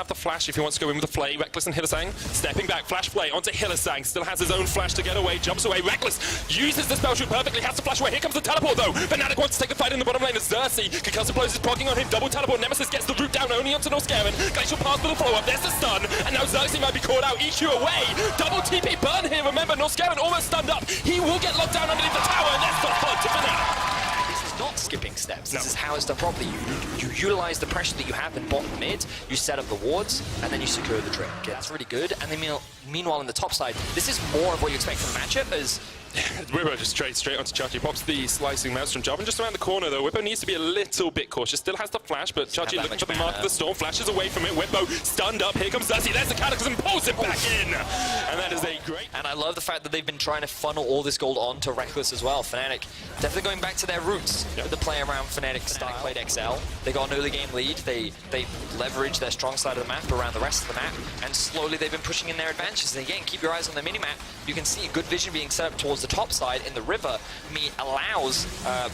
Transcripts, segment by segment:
have the flash if he wants to go in with the Flay. Reckless and Hylissang stepping back, flash play onto Hylissang. Still has his own flash to get away, jumps away. Reckless uses the spell shoot perfectly, has to flash away. Here comes the teleport though. Fnatic wants to take the fight in the bottom lane as Xerxes. Concussive blows is blocking on him, double teleport. Nemesis gets the root down only onto Norscaven. Glacial pass for the follow up, there's the stun. And now Xerxes might be caught out, EQ away. Double TP burn here, remember Norscaven almost stunned up. He will get locked down underneath the tower and that's the fun to Fnatic. Not skipping steps. This is how it's done properly. You utilize the pressure that you have in bottom mid, you set up the wards, and then you secure the drink. That's really good. And then meanwhile, on the top side, this is more of what you expect from the matchup as Whippo just straight onto Chachi, pops the slicing mouse from Jarvan just around the corner though. Whippo needs to be a little bit cautious, still has the flash, but Chachi looking for the mark of the storm, flashes away from it. Whippo stunned up, here comes Xerxes, there's the Cataclysm, pulls it back in! And that is a great... And I love the fact that they've been trying to funnel all this gold onto Reckless as well. Fnatic definitely going back to their roots with the play around Fnatic style. Played XL, they got an early game lead, they leveraged their strong side of the map around the rest of the map, and slowly they've been pushing in their advantages. And again, keep your eyes on the minimap, you can see good vision being set up towards the top side in the river. Allows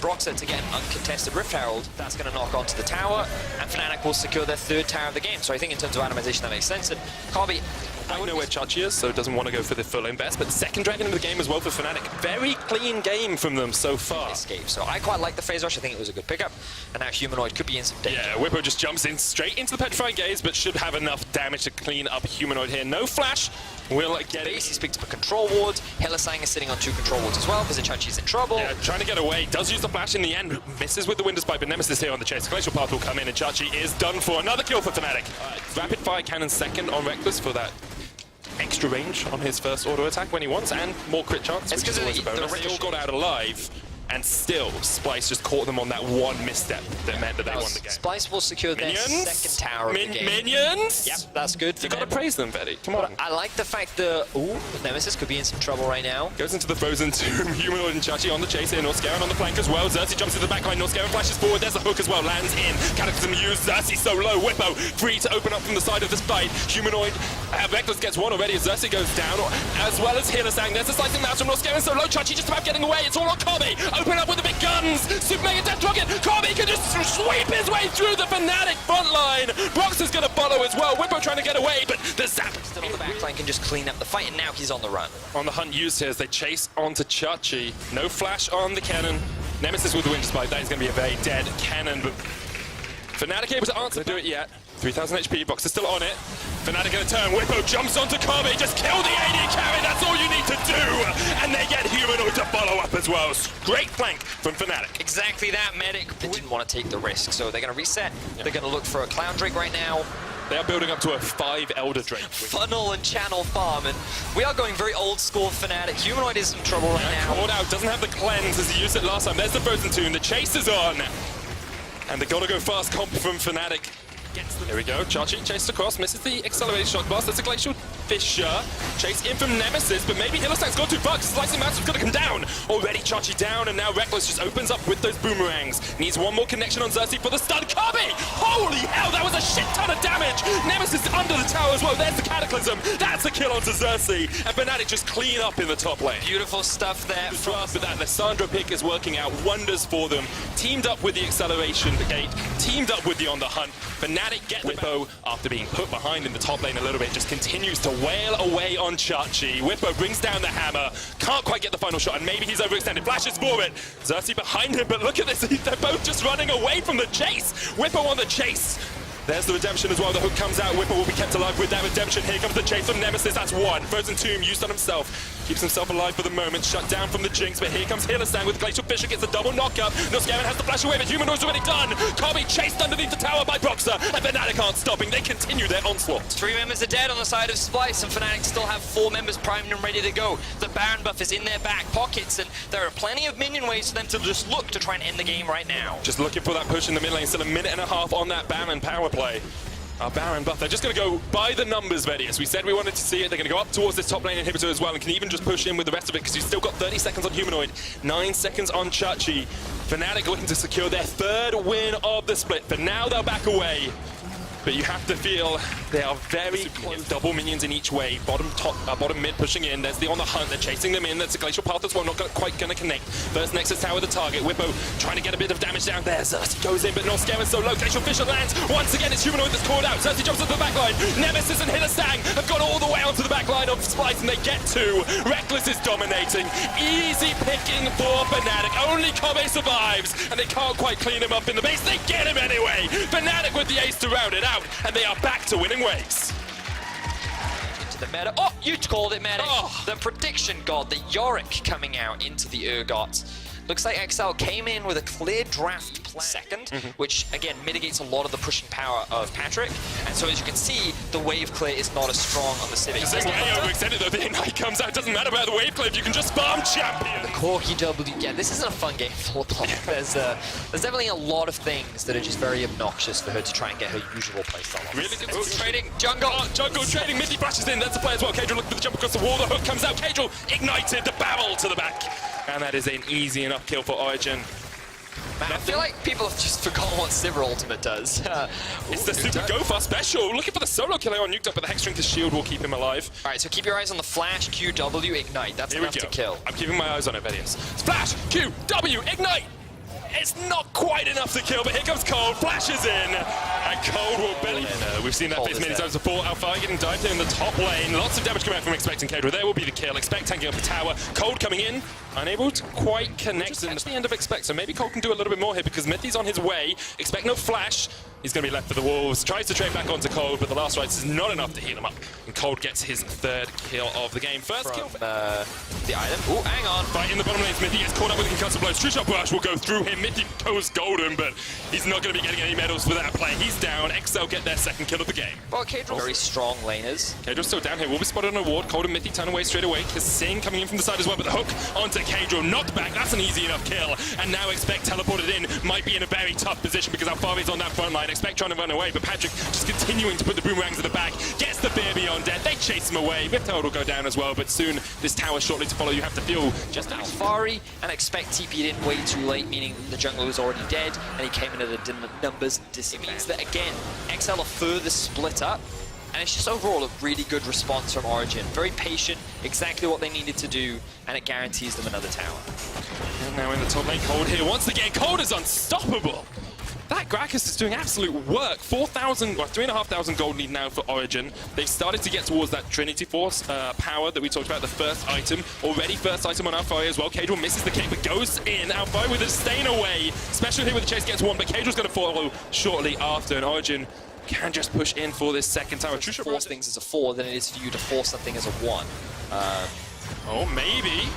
Broxah to get an uncontested Rift Herald. That's going to knock onto the tower, and Fnatic will secure their third tower of the game. So I think in terms of randomization that makes sense. And Carby, I don't know where Chachi is, so doesn't want to go for the full invest, but second dragon in the game as well for Fnatic. Very clean game from them so far. Escape. So I quite like the phase rush, I think it was a good pickup, and now Humanoid could be in some danger. Yeah, Whippo just jumps in straight into the Petrifying Gaze, but should have enough damage to clean up Humanoid here. No flash, will get it. He speaks to a control ward, Hylissang is sitting on 2 control wards as well, because Chachi's in trouble. Yeah, trying to get away, does use the flash in the end, misses with the Window Spike, but Nemesis here on the chase. Glacial Path will come in, and Chachi is done for. Another kill for Fnatic. Rapid Fire Cannon second on Reckless for that extra range on his first auto attack when he wants, and more crit chance. It's because they all got out alive, and still Splice just caught them on that one misstep that meant that they won the game. Splice will secure their second tower of the game. Minions! Yep, that's good. You gotta praise them, Betty. Come on. I like the fact that Nemesis could be in some trouble right now. Goes into the Frozen Tomb. Humanoid and Chachi on the chase here. Norscaven on the flank as well. Xerxes jumps to the backline. Norscaven flashes forward. There's a hook as well. Lands in. Cataclysm used. Xerxes so low. Whippo free to open up from the side of this fight. Humanoid. Reckless gets one already as Xerxes goes down, as well as Hylissang. There's a slicing mouse from Norscaven so low. Chachi just about getting away. It's all on Kobe. Open up with the big gun. Super Mega Death Rocket! Kobe can just sweep his way through the Fnatic front line! Brox is going to follow as well. Whippo trying to get away, but the zap still on the back line can just clean up the fight, and now he's on the run. On the hunt used here as they chase onto Chachi. No flash on the cannon. Nemesis with the Winter Spike. That is going to be a very dead cannon, but Fnatic able to answer. Do it yet. 3000 HP, Box is still on it. Fnatic going to turn, Whippo jumps onto Kobe, just kill the AD carry, that's all you need to do! And they get Humanoid to follow up as well. Great flank from Fnatic. Exactly that, Medic. They didn't want to take the risk, so they're going to reset. Yeah. They're going to look for a Cloud Drake right now. They are building up to a 5 Elder Drake. Funnel and channel farm, and we are going very old school Fnatic. Humanoid is in trouble right now. Caught out, doesn't have the cleanse as he used it last time. There's the Frozen Tomb, the chase is on! And they're going to go fast comp from Fnatic. Here we go, Chachi chased across, misses the accelerated shock blast. That's a Glacial Fissure. Chase in from Nemesis, but maybe Hylissang's gone too far because Slicing Mouse is going to come down. Already Chachi down, and now Reckless just opens up with those boomerangs. Needs one more connection on Xerxes for the stun. Kobe! Holy hell, that was a shit ton of damage! Nemesis under the tower as well. There's the Cataclysm. That's a kill onto Xerxes. And Fnatic just clean up in the top lane. Beautiful stuff there. But that Lissandra pick is working out wonders for them. Teamed up with the acceleration gate, teamed up with the on the hunt. Fnatic get Whippo, after being put behind in the top lane a little bit, just continues to wail away on Chachi. Whippo brings down the hammer, can't quite get the final shot, and maybe he's overextended. Flashes for it. Xerxes behind him, but look at this, they're both just running away from the chase. Whippo on the chase. There's the redemption as well. The hook comes out. Whippo will be kept alive with that redemption. Here comes the chase from Nemesis. That's one. Frozen Tomb used on himself. Keeps himself alive for the moment. Shut down from the Jinx. But here comes Hylissang with Glacial Fissure. Gets a double knockup. Norscaven has to flash away, but Humanoid's already done. Kobe chased underneath the tower by Broxah. And Fnatic aren't stopping. They continue their onslaught. 3 members are dead on the side of Splice, and Fnatic still have 4 members primed and ready to go. The Baron buff is in their back pockets, and there are plenty of minion ways for them to just look to try and end the game right now. Just looking for that push in the mid lane. Still a minute and a half on that Baron power play. Our Baron buff, they're just going to go by the numbers, Vedius. We said we wanted to see it. They're going to go up towards this top lane inhibitor as well, and can even just push in with the rest of it because you've still got 30 seconds on Humanoid, 9 seconds on Chachi. Fnatic looking to secure their 3rd win of the split. For now, they'll back away. But you have to feel They are very close. Double minions in each wave. Bottom mid pushing in. There's the on the hunt. They're chasing them in. There's a glacial path as well. Not quite going to connect. First Nexus tower the target. Whippo trying to get a bit of damage down there. Xerxes goes in, but not scaring so low. Glacial Fisher lands. Once again, it's Humanoid that's caught out. Xerxes jumps into the back line. Nemesis and Hitterstang have gone all the way onto the back line of Splice, and they get two. Reckless is dominating. Easy picking for Fnatic. Only Kobe survives, and they can't quite clean him up in the base. They get him anyway. Fnatic with the ace to round it out, and they are back to winning ways. Into the meta. Oh, you called it, Medic. Oh. The prediction god, the Yorick coming out into the Urgot. Looks like XL came in with a clear draft plan second, which again mitigates a lot of the pushing power of Patrick. And so as you can see, the wave clear is not as strong on the Civic. It's way overextended though. The Ignite comes out. Doesn't matter about the wave clear if you can just farm champion. The Corky W. Yeah, this isn't a fun game for play. There's definitely a lot of things that are just very obnoxious for her to try and get her usual playstyle on. Really good trading. Jungle. Oh, jungle trading. Minty flashes in. That's the play as well. Cadril looking for the jump across the wall. The hook comes out. Cadril ignited. The barrel to the back. And that is an easy enough kill for Origin. Man, I feel like people have just forgotten what Sivir Ultimate does. It's the super go-fast special. Looking for the solo kill on nuked up, but the Hex Drink his shield will keep him alive. Alright, so keep your eyes on the Flash, Q, W, Ignite. That's enough to kill. I'm keeping my eyes on it, Vedius. Flash, Q, W, Ignite! It's not quite enough to kill, but here comes Cold, flashes in, and Cold will belly. We've seen that face many times before. Alpha getting dived in the top lane. Lots of damage coming out from Expect and Cadra. There will be the kill. Expect tanking up the tower. Cold coming in, unable to quite connect. And it's the end of Expect, so maybe Cold can do a little bit more here because Mithy's on his way. Expect no flash. He's going to be left for the Wolves. Tries to trade back onto Cold, but the last rights is not enough to heal him up. And Cold gets his third kill of the game. First kill. The item. Oh, hang on. Right in the bottom lane, Mithy gets caught up with the concussive blows. True shot brush will go through him. Mithy goes golden, but he's not going to be getting any medals for that play. He's down. XL get their second kill of the game. Well, Cadril very strong laners. Cadril's still down here. Will be spotted on a ward. Cold and Mithy turn away straight away. Sing coming in from the side as well, but the hook onto Cadril. Knocked back. That's an easy enough kill. And now Expect teleported in. Might be in a very tough position because Alfari's on that front line. Expect trying to run away, but Patrick just continuing to put the boomerangs in the back. Gets the bear beyond dead. They chase him away. Rifthold will go down as well, but soon this tower shortly to follow. You have to feel just Alfari and Expect TP'd in way too late, meaning the jungler was already dead, and he came in at a numbers disadvantage. It means that again, XL are further split up, and it's just overall a really good response from Origin. Very patient, exactly what they needed to do, and it guarantees them another tower. And now in the top lane, Cold here once again. Cold is unstoppable. That Gragas is doing absolute work. 4,000, well, 3,500 gold lead now for Origin. They've started to get towards that Trinity Force power that we talked about, the first item. Already first item on Alfari as well. Cadril misses the kick, but goes in. Alfari with a stain away. Special here with the chase gets one, but Cadril's going to follow shortly after, and Origin can just push in for this second tower. True shot force things as a 4 than it is for you to force something as a 1. Oh, maybe.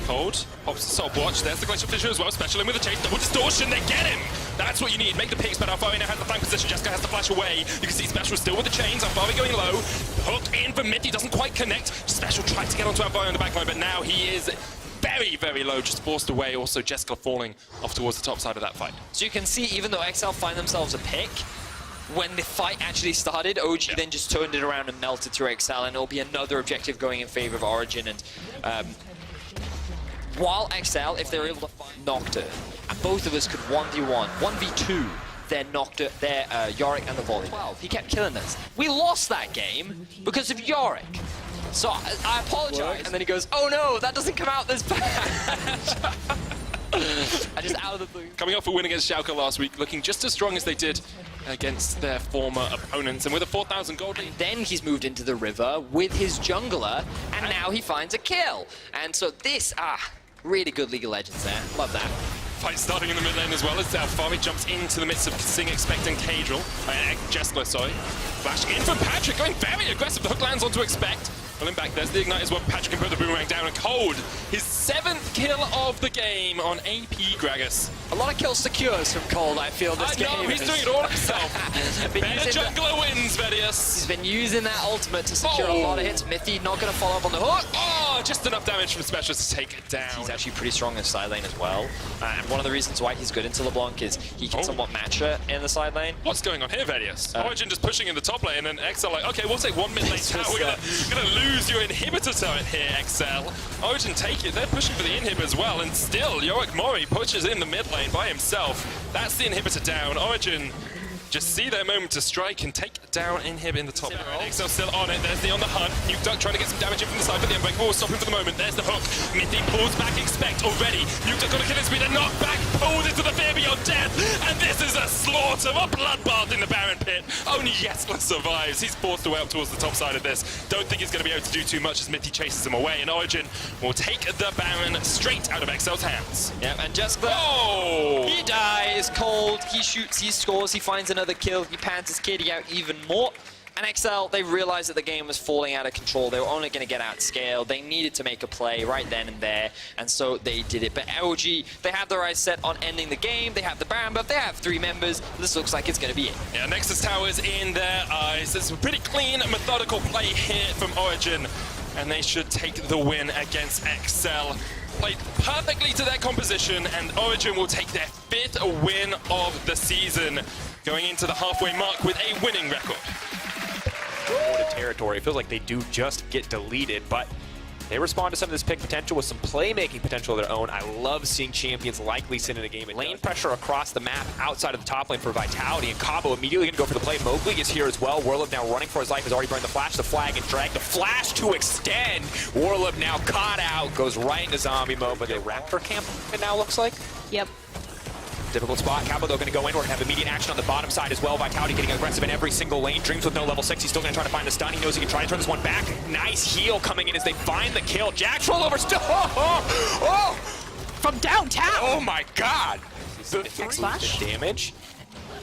Cold pops the Salt Watch. There's the Glacial Fissure as well. Special in with the chase. Double distortion. They get him. That's what you need. Make the picks, but Alfari now has the flank position. Jessica has to flash away. You can see Special still with the chains. Alfari going low. Hooked in for Mithy. Doesn't quite connect. Special tried to get onto Alfari on the backline, but now he is very, very low. Just forced away. Also, Jessica falling off towards the top side of that fight. So you can see, even though XL find themselves a pick, when the fight actually started, OG then just turned it around and melted through XL, and it'll be another objective going in favor of Origin. And while XL, if they're able to find Nocturne, and both of us could 1v1, 1v2 their Nocturne, their Yorick and the Volley. He kept killing us. We lost that game because of Yorick. So I apologize. And then he goes, oh no, that doesn't come out this bad. I just out of the blue. Coming off a win against Schalke last week, looking just as strong as they did against their former opponents, and with a 4,000 gold lead. Then he's moved into the river with his jungler, and now he finds a kill. And so this, really good League of Legends there. Love that. Fight starting in the mid lane as well as Alfari jumps into the midst of Sing, Expecting Cadril. Jeskla, sorry. Flash in from Patrick, going very aggressive. The hook lands onto Expect. Pulling back, there's the Ignite as well. Patrick can put the boomerang down, and Cold, his 7th kill of the game on AP Gragas. A lot of kill secures from Cold, I feel, this game. No, he's doing it all himself. Better jungler wins, Vedius. He's been using that ultimate to secure a lot of hits. Mithy not going to follow up on the hook. Oh, just enough damage from Specialist to take it down. He's actually pretty strong in the side lane as well. And one of the reasons why he's good into LeBlanc is he can somewhat match her in the side lane. What's going on here, Vedius? Origin just pushing in the top lane, and XL like, okay, we'll take one mid lane tower. We're gonna lose your inhibitor turret here, XL. Origin take it. They're pushing for the inhib as well, and still, Yorick Mori pushes in the mid lane by himself. That's the inhibitor down. Origin just see their moment to strike and take down Inhib in the top lane. XL still on it. There's the on the hunt. Nuke Duck trying to get some damage in from the side, but the Unbreakable will stop him for the moment. There's the hook. Mythic pulls back, expect already. Nuke Duck got a killing speed and knock back, pulls into the fear beyond death. And this is a slaughter, a bloodbath in the Baron pit. Only Yesler survives. He's forced to way up towards the top side of this. Don't think he's going to be able to do too much as Mithy chases him away. And Origin will take the Baron straight out of XL's hands. Yep, and just the... Oh! He dies cold. He shoots, he scores, he finds another kill. He pants his kitty out even more. And XL, they realized that the game was falling out of control. They were only going to get outscaled. They needed to make a play right then and there, and so they did it. But LG, they have their eyes set on ending the game. They have the Baron buff. They have 3 members. This looks like it's going to be it. Yeah, Nexus Towers in their eyes. It's a pretty clean, methodical play here from Origin, and they should take the win against XL. Played perfectly to their composition, and Origin will take their 5th win of the season, going into the halfway mark with a winning record. Territory. It feels like they do just get deleted, but they respond to some of this pick potential with some playmaking potential of their own. I love seeing champions like Lee Sin in a game. Lane pressure across the map outside of the top lane for Vitality, and Cabo immediately going to go for the play. Mowgli is here as well. Warlove now running for his life, has already burned the flash, the flag, and drag the flash to extend. Warlove now caught out, goes right into zombie mode, but they Raptor camp it now looks like. Yep. Difficult spot. Cabo, though, going to go in. We're going to have immediate action on the bottom side as well. Vitality getting aggressive in every single lane. Dreams with no level 6. He's still going to try to find the stun. He knows he can try to turn this one back. Nice heal coming in as they find the kill. Jack's roll over still. Oh! From downtown! Oh my god! The Flash. damage.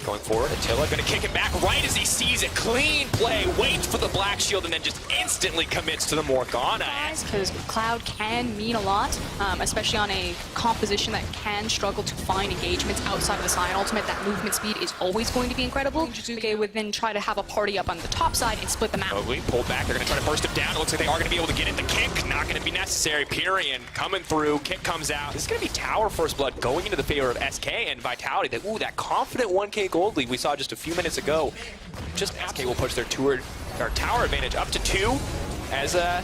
Going forward, Attila going to kick it back right as he sees it. Clean play, waits for the Black Shield, and then just instantly commits to the Morgana. Because Cloud can mean a lot, especially on a composition that can struggle to find engagements outside of the side ultimate. That movement speed is always going to be incredible. Jizuke would then try to have a party up on the top side and split them out. Mowgli pulled back. They're going to try to burst him down. It looks like they are going to be able to get it. The kick not going to be necessary. Pyrian coming through. Kick comes out. This is going to be Tower First Blood going into the favor of SK and Vitality. That confident 1K gold lead we saw just a few minutes ago. Just SK will push their tower advantage up to 2 as a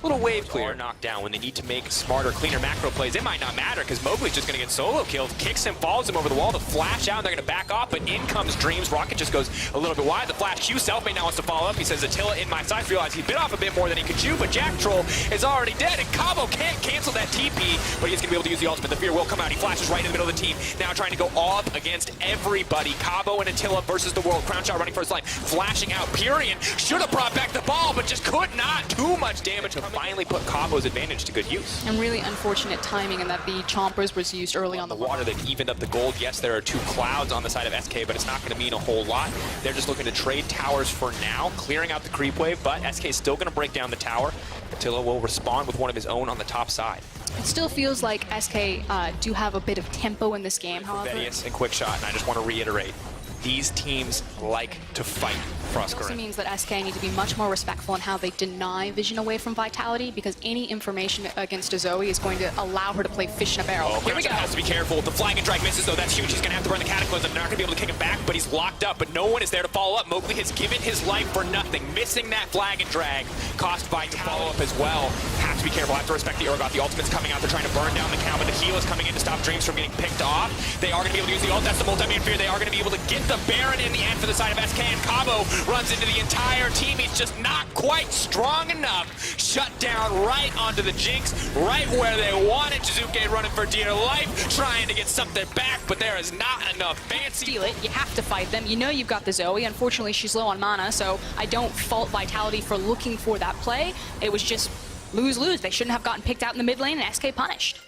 little wave clear knocked down. When they need to make smarter, cleaner macro plays, it might not matter because Mowgli's just going to get solo killed, kicks him, follows him over the wall, the flash out, and they're going to back off, but in comes Dreams. Rocket just goes a little bit wide. The flash Q Selfmade now wants to follow up. He says, Attila in my sights. Realize he bit off a bit more than he could chew, but Jack Troll is already dead, and Cabo can't cancel that TP, but he's going to be able to use the ultimate. The fear will come out. He flashes right in the middle of the team, now trying to go up against everybody. Cabo and Attila versus the world. Crown Shot running for his life, flashing out. Pyrian should have brought back the ball, but just could not. Too much damage to finally put Cabo's advantage to good use. And really unfortunate timing in that the Chompers was used early on the water. They've evened up the gold. Yes, there are 2 clouds on the side of SK, but it's not going to mean a whole lot. They're just looking to trade towers for now, clearing out the creep wave, but SK is still going to break down the tower. Attila will respond with one of his own on the top side. It still feels like SK do have a bit of tempo in this game, however. Vedius and Quick Shot, and I just want to reiterate, these teams like to fight It also means that SK need to be much more respectful in how they deny vision away from Vitality, because any information against a Zoe is going to allow her to play fish in a barrel. Oh, Here we go. Has to be careful. The flag and drag misses, though. That's huge. He's going to have to burn the Cataclysm. They're not going to be able to kick him back, but he's locked up, but no one is there to follow up. Mowgli has given his life for nothing. Missing that flag and drag cost by follow up as well. Have to be careful. Have to respect the Urgot. The ultimate's coming out. They're trying to burn down the cow, but the heal is coming in to stop Dreams from getting picked off. They are going to be able to use the ult. That's the multi-man fear. They are going to be able to get the Baron in the end for the side of SK, and Cabo runs into the entire team. He's just not quite strong enough. Shut down right onto the Jinx, right where they wanted. Jizuke running for dear life, trying to get something back, but there is not enough fancy. Steal it. You have to fight them. You know you've got the Zoe. Unfortunately, she's low on mana, so I don't fault Vitality for looking for that play. It was just lose-lose. They shouldn't have gotten picked out in the mid lane, and SK punished.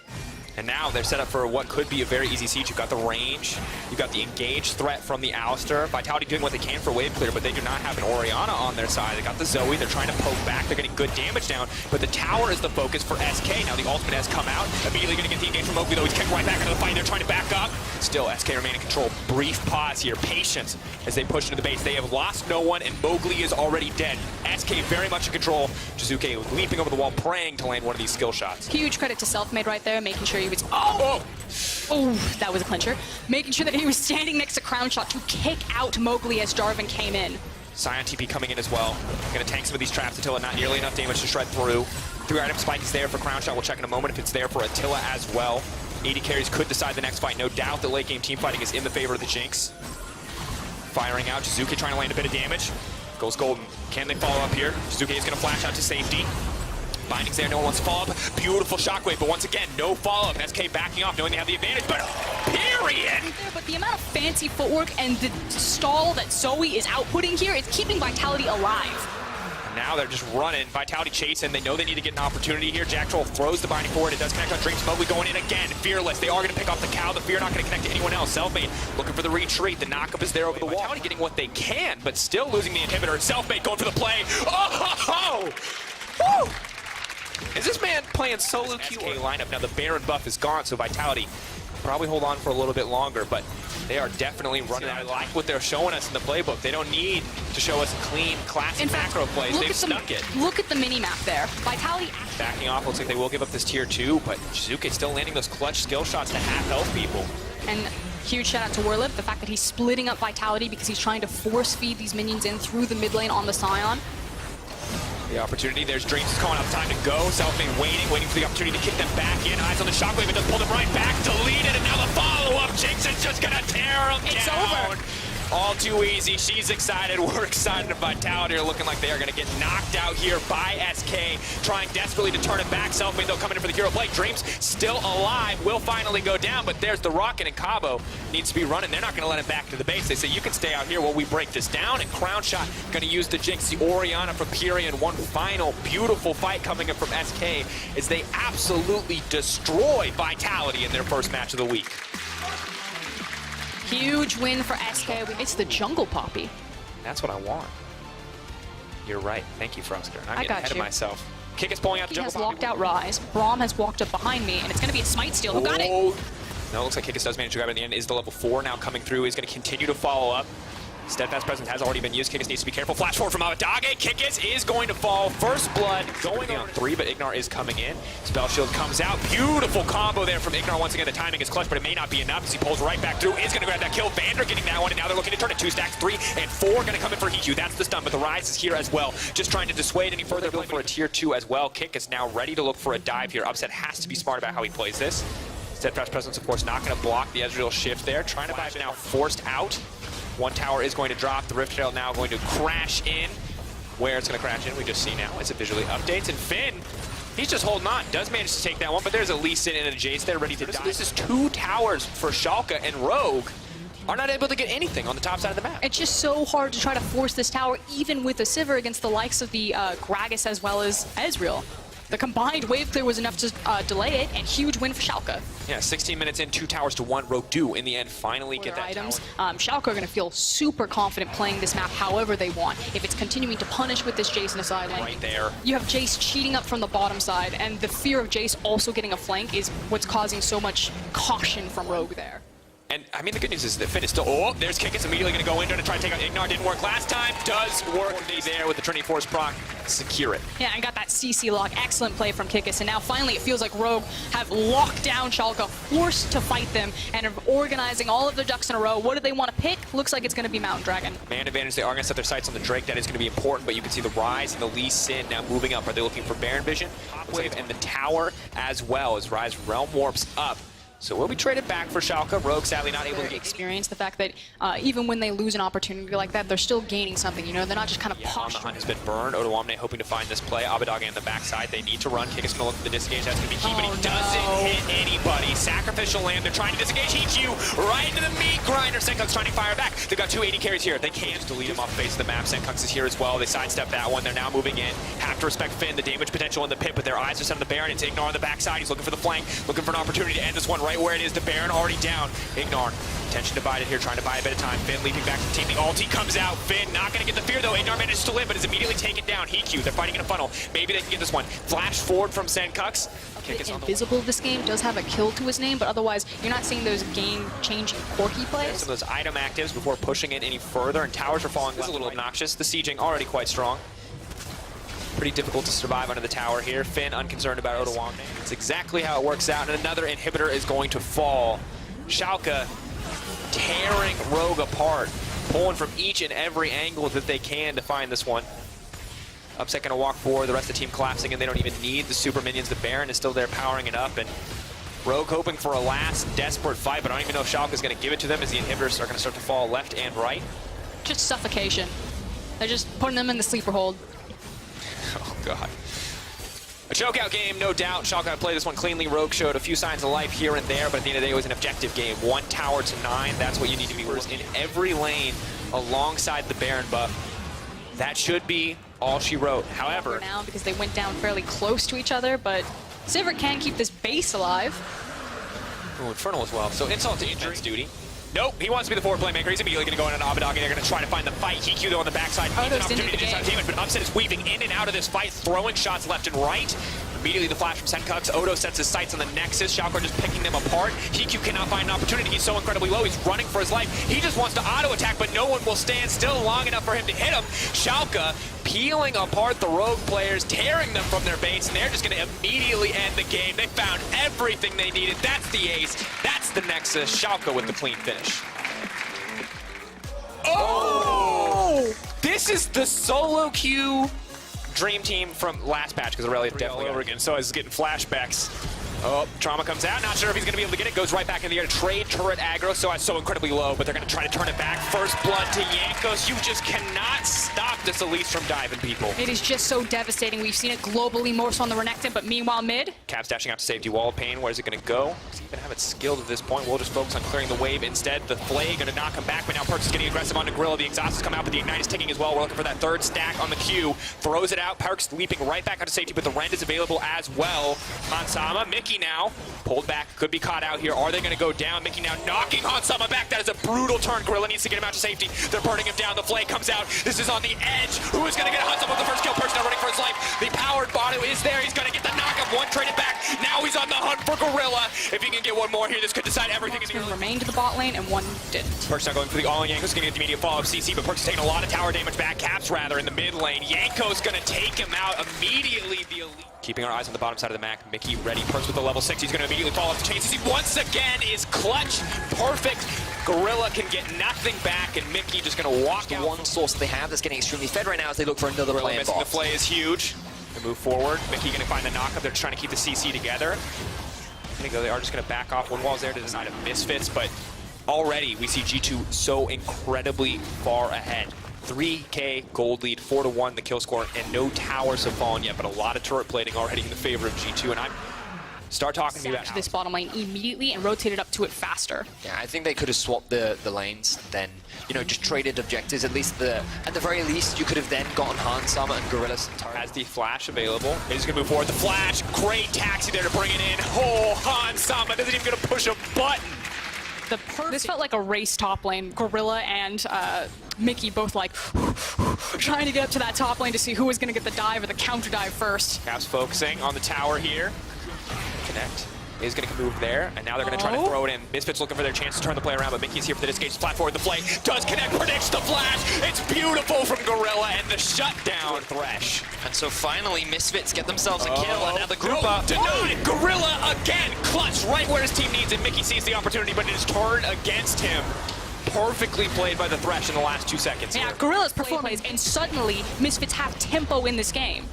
And now they're set up for what could be a very easy siege. You've got the range, you've got the engaged threat from the Alistar. Vitality doing what they can for wave clear, but they do not have an Orianna on their side. They got the Zoe, they're trying to poke back, they're getting good damage down, but the tower is the focus for SK. Now the ultimate has come out, immediately going to get the engage from Mowgli, though he's kicked right back into the fight. They're trying to back up. Still, SK remain in control. Brief pause here, patience as they push into the base. They have lost no one, and Mowgli is already dead. SK very much in control. Jizuke leaping over the wall, praying to land one of these skill shots. Huge credit to Selfmade right there, making sure he was... Oh, that was a clincher. Making sure that he was standing next to Crown Shot to kick out Mowgli as Jarvan came in. Scion TP coming in as well. Gonna tank some of these traps until not nearly enough damage to shred through. 3-item spike is there for Crown Shot. We'll check in a moment if it's there for Attila as well. 80 carries could decide the next fight. No doubt the late game team fighting is in the favor of the Jinx. firing out. Shizuke trying to land a bit of damage. Goes golden. Can they follow up here? Shizuke is going to flash out to safety. Binding's there, no one wants to follow up. Beautiful shockwave, but once again, no follow-up. SK backing off, knowing they have the advantage, but period! But the amount of fancy footwork and the stall that Zoe is outputting here is keeping Vitality alive. Now they're just running. Vitality chasing. They know they need to get an opportunity here. Jack Troll throws the binding forward. It does connect on Dreams. Mowgli going in again. Fearless. They are going to pick off the cow. The Fear not going to connect to anyone else. Selfmade looking for the retreat. The knockup is there over the wall. Vitality getting what they can, but still losing the inhibitor. Selfmade going for the play. Oh! Woo! Is this man playing solo queue lineup? Now the Baron buff is gone, so Vitality probably hold on for a little bit longer, but they are definitely running. I like what they're showing us in the playbook. They don't need to show us clean, classic macro plays. They've stuck it. Look at the mini-map there. Vitality backing off. Looks like they will give up this tier 2, but Shizuke still landing those clutch skill shots to half health people. And huge shout out to Warlip, the fact that he's splitting up Vitality because he's trying to force feed these minions in through the mid lane on the Scion. The opportunity, there's Dreams is calling out time to go. Selfmade waiting for the opportunity to kick them back in. Eyes on the shockwave, it does pull them right back, delete it, and now the follow-up. Jinx is just gonna tear them It's down. over. All too easy. She's excited. We're excited. Vitality are looking like they are going to get knocked out here by SK, trying desperately to turn it back. Selfmade, though, coming in for the hero play. Dreams still alive, will finally go down, but there's the Rocket, and Cabo needs to be running. They're not going to let him back to the base. They say, you can stay out here while we break this down, and Crown Shot going to use the Jinx, the Orianna from Piri, and one final beautiful fight coming in from SK as they absolutely destroy Vitality in their first match of the week. Huge win for SK. It's the jungle poppy. That's what I want. You're right. Thank you, Froster. I'm getting ahead of myself. Kick is pulling out the He jungle has poppy. locked out Rise. Braum has walked up behind me, and it's going to be a smite steal. Who got it? No, it looks like Kikis does manage to grab it in the end. Is the level 4 now coming through. He's going to continue to follow up. Steadfast Presence has already been used. Kikis needs to be careful. Flash forward from Abadage. Kikis is going to fall. First blood going on 3, but Ignar is coming in. Spell Shield comes out. Beautiful combo there from Ignar. Once again, the timing is clutch, but it may not be enough as he pulls right back through. Is going to grab that kill. Vander getting that one, and now they're looking to turn it 2 stacks, 3 and 4. Going to come in for Hiku. That's the stun, but the Rise is here as well. Just trying to dissuade any further. Build for a tier 2 as well. Kick is now ready to look for a dive here. Upset has to be smart about how he plays this. Steadfast Presence, of course, not going to block the Ezreal shift there. Trying to buy it now, forced out. One tower is going to drop. The Rift Trail now going to crash in. Where it's going to crash in, we just see now. It's visually updates. And Finn, he's just holding on. Does manage to take that one, but there's a Lee Sin and a Jace there ready to die. This is 2 towers for Schalke, and Rogue are not able to get anything on the top side of the map. It's just so hard to try to force this tower, even with a Sivir, against the likes of the Gragas as well as Ezreal. The combined wave clear was enough to delay it, and huge win for Schalke. Yeah, 16 minutes in, 2 towers to 1. Rogue do, in the end, finally get that items. tower. Schalke are going to feel super confident playing this map however they want. If it's continuing to punish with this Jace in the side lane. Right there. You have Jace cheating up from the bottom side, and the fear of Jace also getting a flank is what's causing so much caution from Rogue there. And, I mean, the good news is that Finn is still... Oh, there's Kikis immediately going to go in to try to take out Ignar. Didn't work last time. Does work there with the Trinity Force proc. Secure it. Yeah, and got that CC lock. Excellent play from Kikis. And now, finally, it feels like Rogue have locked down Schalke, forced to fight them, and are organizing all of their ducks in a row. What do they want to pick? Looks like it's going to be Mountain Dragon. Man advantage. They are going to set their sights on the Drake. That is going to be important, but you can see the Rise and the Lee Sin now moving up. Are they looking for Baron Vision? Top wave and the tower as well as Rise Realm warps up. So will be traded back for Schalke. Rogue sadly not able to get experience the fact that even when they lose an opportunity like that, they're still gaining something. You know, they're not just kind of on the hunt has been burned. Odoamne hoping to find this play. Abadage on the backside. They need to run. Kick is going to look for the disengage. That's going to be key, but he doesn't hit anybody. Sacrificial Lamb. They're trying to disengage. EQ right into the meat grinder. Senkuk's trying to fire back. They've got 2 AD carries here. They can't delete him off the face of the map. Senkuk's is here as well. They sidestep that one. They're now moving in. Have to respect Finn. The damage potential in the pit, but their eyes are set on the Baron. It's Ignar on the backside. He's looking for the flank. Looking for an opportunity to end this one right where it is. The Baron already down. Ignar, attention divided here, trying to buy a bit of time. Finn leaping back to the team. The ulti comes out. Finn not going to get the fear, though. Ignar manages to live, but is immediately taken down. Hiku, they're fighting in a funnel. Maybe they can get this one. Flash forward from Senkuk's. Invisible this game does have a kill to his name, but otherwise you're not seeing those game-changing quirky plays. Some of those item actives before pushing it any further, and towers are falling. This is a little obnoxious. The sieging already quite strong. Pretty difficult to survive under the tower here. Finn unconcerned about Odoamne. It's exactly how it works out, and another inhibitor is going to fall. Schalke tearing Rogue apart, pulling from each and every angle that they can to find this one. Upset gonna walk forward, the rest of the team collapsing, and they don't even need the super minions. The Baron is still there powering it up, and Rogue hoping for a last desperate fight, but I don't even know if Schalke is gonna give it to them as the inhibitors are gonna start to fall left and right. Just suffocation. They're just putting them in the sleeper hold. Oh, God. A chokeout game, no doubt. Schalke played this one cleanly. Rogue showed a few signs of life here and there, but at the end of the day, it was an objective game. 1 tower to 9. That's what you need to be in every lane alongside the Baron buff. That should be all she wrote. However, now because they went down fairly close to each other, but Sivert can keep this base alive. oh, Infernal as well. So insult to injury duty. Nope, he wants to be the forward playmaker. He's immediately going to go in on Abadog, and they're going to try to find the fight. Hikyu, though, on the backside. Needs an opportunity to do it, but Upset is weaving in and out of this fight, throwing shots left and right. Immediately the flash from Senkux. Odo sets his sights on the Nexus. Schalke just picking them apart. Hikyu cannot find an opportunity. He's so incredibly low. He's running for his life. He just wants to auto-attack, but no one will stand still long enough for him to hit him. Schalke peeling apart the Rogue players, tearing them from their base, and they're just going to immediately end the game. They found everything they needed. That's the ace. That's the Nexus. Schalke with the clean finish. Oh! This is the solo queue dream team from last patch, because Aurelia definitely over again. So he's getting flashbacks. Oh, Trauma comes out. Not sure if he's going to be able to get it. Goes right back in the air. Trade turret aggro. So incredibly low, but they're going to try to turn it back. First blood to Jankos. You just cannot stop this Elise from diving people. It is just so devastating. We've seen it globally, more so on the Renekton, but meanwhile mid. Caps dashing out to safety. Wall of Pain. Where's it going to go? Does he even have it skilled at this point? We'll just focus on clearing the wave instead. The Flay going to knock him back, but now Perks is getting aggressive onto Gorilla. The exhaust has come out, but the Ignite is ticking as well. We're looking for that third stack on the queue. Throws it out. Perks leaping right back onto safety, but the Rend is available as well. Hansama, Mickey now. Pulled back, could be caught out here. Are they going to go down? Mickey now knocking Hansama back. That is a brutal turn. Gorilla needs to get him out to safety. They're burning him down. The Flay comes out. This is on the edge. Who is going to get Hansama with the first kill? Perks now running for his life. The powered Botto is there. He's going to get the knockup. One traded back. Now he's on the hunt for Gorilla. If he can get one more here, this could decide everything. Remained to the bot lane and one didn't. Perks now going for the all-in. Jankos going to get the immediate follow-up CC, but Perks is taking a lot of tower damage back. Caps rather in the mid lane. Jankos going to take him out immediately. The elite. Keeping our eyes on the bottom side of the map. Mickey ready. Perks with the level 6. He's going to immediately fall off the chain. CC once again is clutch. Perfect. Gorilla can get nothing back, and Mickey just going to walk out. One source that they have that's getting extremely fed right now as they look for another play. Missing the Flay is huge. They move forward. Mickey going to find the knockup. They're trying to keep the CC together. I think they are just going to back off. One wall's there to decide a misfits, but already we see G2 so incredibly far ahead. 3K gold lead, 4-1 the kill score, and no towers have fallen yet, but a lot of turret plating already in the favor of G2, and start talking to me about this bottom lane immediately and rotated up to it faster. Yeah, I think they could have swapped the lanes, then, you know, just traded objectives. At the very least, you could have then gotten Hansama and Gorilla. Has the flash available. He's gonna move forward. The flash, great taxi there to bring it in. Oh, Hansama isn't even gonna push a button. This felt like a race top lane. Gorilla and Mickey both like trying to get up to that top lane to see who was going to get the dive or the counter dive first. Caps focusing on the tower here. Connect is going to move there, and now they're going to try to throw it in. Misfits looking for their chance to turn the play around, but Mickey's here for the disengage platform. The Flay does connect, predicts the flash. It's beautiful from Gorilla, and the shutdown Thresh. And so finally, Misfits get themselves a kill, and now the group up. Denied! Gorilla again, clutch right where his team needs it. Mickey sees the opportunity, but it is turned against him. Perfectly played by the Thresh in the last 2 seconds. Yeah, Gorilla's performance, and suddenly Misfits have tempo in this game.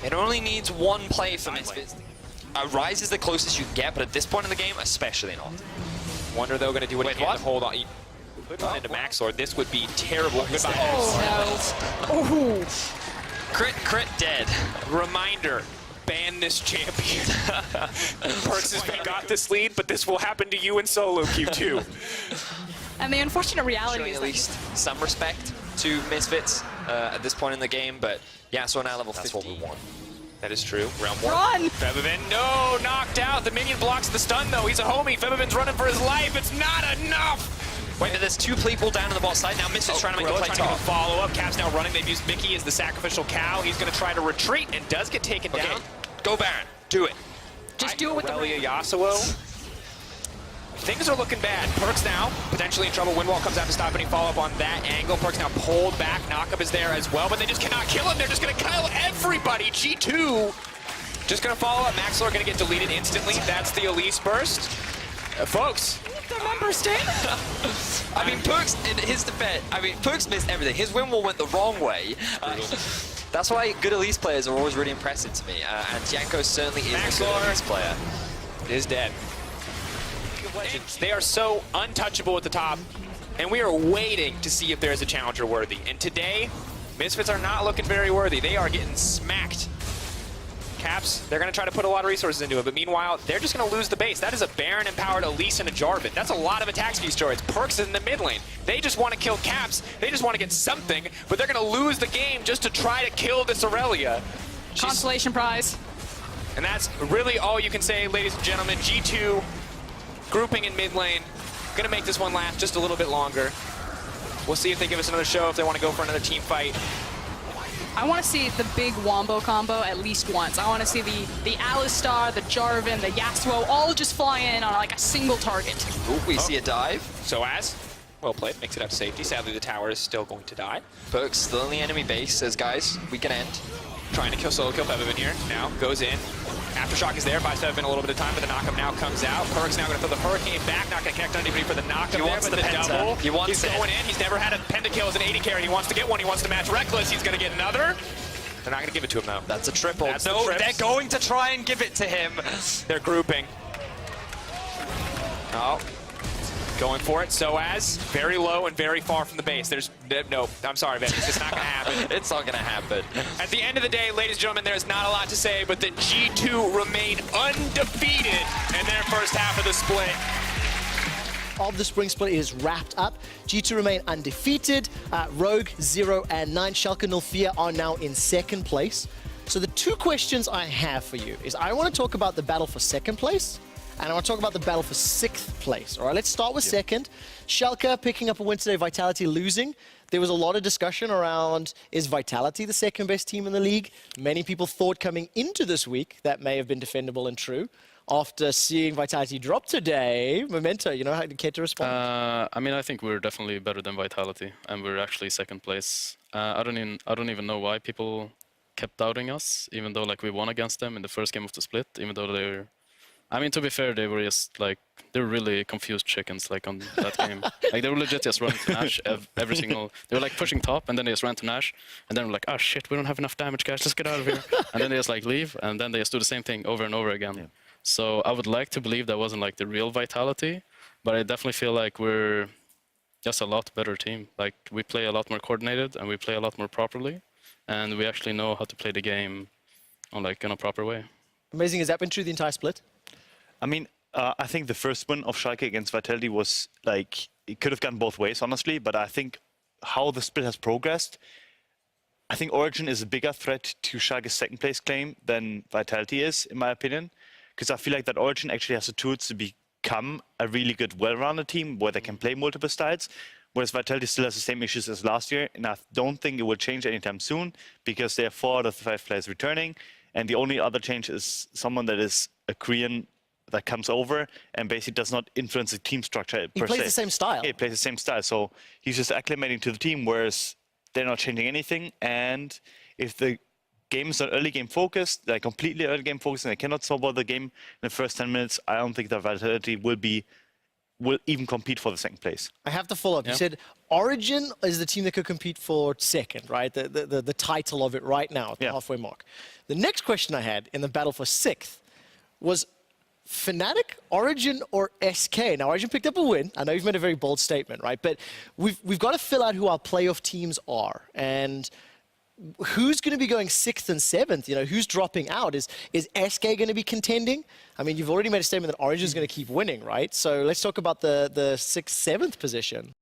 It only needs one play for Misfits. Rise is the closest you can get, but at this point in the game, especially not. Wonder though, going to do what he can to hold on. He put on into Max Lord. This would be terrible. Goodbye. Oh, Crit dead. Reminder. Ban this champion. Perks has got this lead, but this will happen to you in solo queue too. And the unfortunate reality is at least some respect to Misfits at this point in the game, but yeah, so now level 50. That's what we want. That is true. Round 1. Run! Febivin, no, knocked out. The minion blocks the stun though. He's a homie. Febivin's running for his life. It's not enough. Wait, but there's 2 people down on the bot side. Now Misfits trying to make the play top. Follow up. Caps now running. They've used Mickey as the sacrificial cow. He's going to try to retreat and does get taken down. Go Baron. Do it. Just do it with Aurelia Yasuo. Things are looking bad. Perks now potentially in trouble. Windwall comes out to stop any follow-up on that angle. Perks now pulled back. Knockup is there as well, but they just cannot kill him. They're just going to kill everybody. G2 just going to follow up. Maxlor going to get deleted instantly. That's the Elise burst. Folks. the members stay. I mean, Perks, in his defense, Perks missed everything. His Windwall went the wrong way. That's why good Elise players are always really impressive to me. And Jankos certainly is a good Elise player. Is dead. They are so untouchable at the top. and we are waiting to see if there's a challenger worthy. And today, Misfits are not looking very worthy. They are getting smacked. Caps, they're going to try to put a lot of resources into it, but meanwhile, they're just going to lose the base. That is a Baron-empowered Elise and a Jarvan. That's a lot of attack speed droids. Perks in the mid lane. They just want to kill Caps. They just want to get something, but they're going to lose the game just to try to kill this Aurelia. Consolation prize. And that's really all you can say, ladies and gentlemen. G2 grouping in mid lane. Going to make this one last just a little bit longer. We'll see if they give us another show, if they want to go for another team fight. I want to see the big Wombo combo at least once. I want to see the Alistar, the Jarvan, the Yasuo all just fly in on like a single target. Ooh, we see a dive. So as well played, makes it out to safety. Sadly, the tower is still going to die. Perks still in the enemy base, says, guys, we can end. Trying to kill solokill. Febiven here. Now goes in. Aftershock is there. Buys Febiven a little bit of time, but the knockup now comes out. Perk's now going to throw the Hurricane back. Not going to connect on anybody for the knockup there, but the double. He wants He's going in. He's never had a pentakill as an 80 carry. He wants to get one. He wants to match Reckless. He's going to get another. They're not going to give it to him, though. That's a triple. That's no, the they're going to try and give it to him. They're grouping. Oh. Going for it. So as very low and very far from the base. There's no. I'm sorry, Vegas. It's not going to happen. It's not going to happen. At the end of the day, ladies and gentlemen, there's not a lot to say, but that G2 remain undefeated in their first half of the split. Of the spring split is wrapped up. G2 remain undefeated. Rogue, 0 and 9. Schalke and Nulfia are now in second place. So the two questions I have for you is I want to talk about the battle for second place, and I want to talk about the battle for 6th place. All right, let's start with second. Schalke picking up a win today, Vitality losing. There was a lot of discussion around, is Vitality the second best team in the league? Many people thought coming into this week that may have been defendable and true. After seeing Vitality drop today, Memento, you know, how to care to respond? I mean, I think we're definitely better than Vitality, and we're actually second place. I don't even know why people kept doubting us, even though like we won against them in the first game of the split. Even though they're, I mean, to be fair, they were just like they're really confused chickens like on that game. Like they were legit just running to Nash every single. They were like pushing top, and then they just ran to Nash, and then we're like, oh shit, we don't have enough damage, guys. Let's get out of here. And then they just like leave, and then they just do the same thing over and over again. Yeah. So I would like to believe that wasn't like the real Vitality, but I definitely feel like we're just a lot better team. Like we play a lot more coordinated and we play a lot more properly, and we actually know how to play the game on like in a proper way. Amazing. Has that been true the entire split? I mean, I think the first win of Schalke against Vitality was like, it could have gone both ways, honestly, but I think how the split has progressed, I think Origin is a bigger threat to Schalke's second place claim than Vitality is, in my opinion. Because I feel like that Origin actually has the tools to become a really good, well-rounded team where they can play multiple styles, whereas Vitality still has the same issues as last year, and I don't think it will change anytime soon because there are 4 out of the 5 players returning, and the only other change is someone that is a Korean that comes over and basically does not influence the team structure per se. He plays the same style. Yeah, he plays the same style, so he's just acclimating to the team, whereas they're not changing anything, and if the game is not early game focused, they're completely early game focused, and they cannot snowball the game in the first 10 minutes. I don't think that Vitality will even compete for the second place. I have to follow up. You said Origin is the team that could compete for second, right? The title of it right now at the halfway mark. The next question I had in the battle for 6th was Fnatic, Origin, or SK? Now, Origin picked up a win. I know you've made a very bold statement, right? But we've got to fill out who our playoff teams are. And who's going to be going 6th and 7th? You know, who's dropping out? Is SK going to be contending? I mean, you've already made a statement that Origin is going to keep winning, right? So let's talk about the 6th, 7th position.